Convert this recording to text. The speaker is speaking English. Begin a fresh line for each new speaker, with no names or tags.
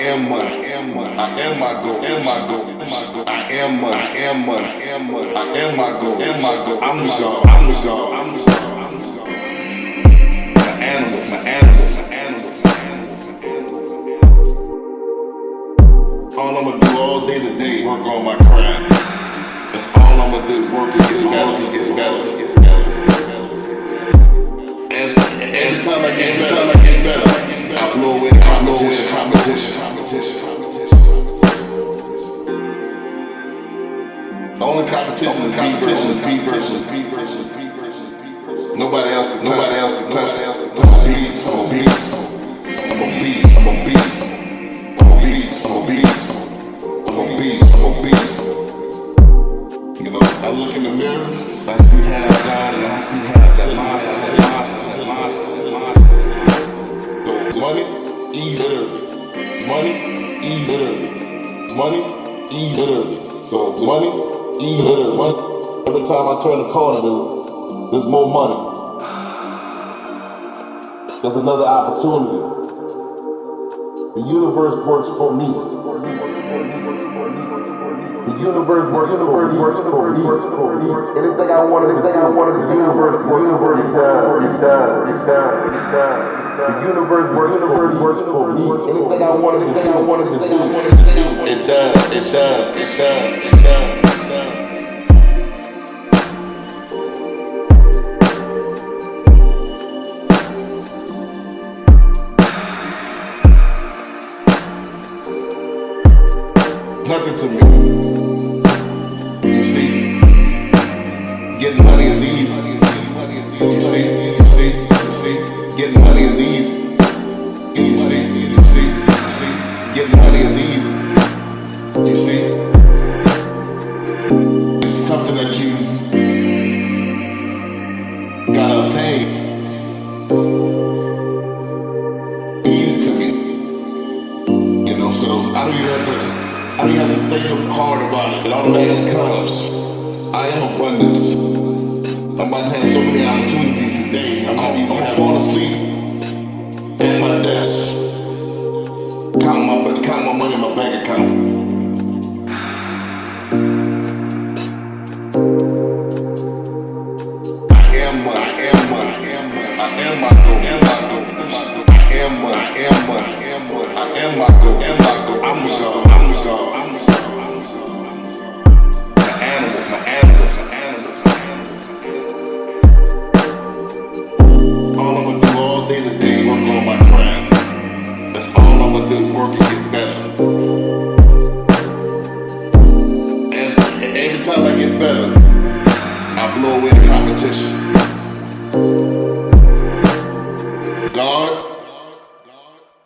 am money. I am my goal. I am money. I am money. I am my goal. I'm the God. My animal. All I'ma do all day today, work on my craft. That's all I'ma do, work and get better. Every time I get better, I blow away the competition. The only competition is me versus me. Nobody else to touch. I'm a beast. You know, I look in the mirror, I see half God and I see half that monster. So money, easier. So money, easier. Every time I turn the corner, there's more money. There's another opportunity. The universe works for me. The universe works for me. Anything I wanted, the universe works for me. The universe works for me. Anything I wanted to do, it does. Nothing to me. You see, getting money is easy. You see, getting money is easy. You see, getting money is easy. You see, it's something that you gotta obtain. Easy to me. You know, so I don't even have to think hard about it. It automatically comes. I am abundance. I'm about to have so many opportunities today. I'm gonna fall asleep at my desk, count my money in my bank account. I am money. I am my goal. I am money. I am my goal. I'm the God. All I'ma do all day today, work on my craft. That's all I'ma do, work and get better. Every time I get better, I blow away the competition.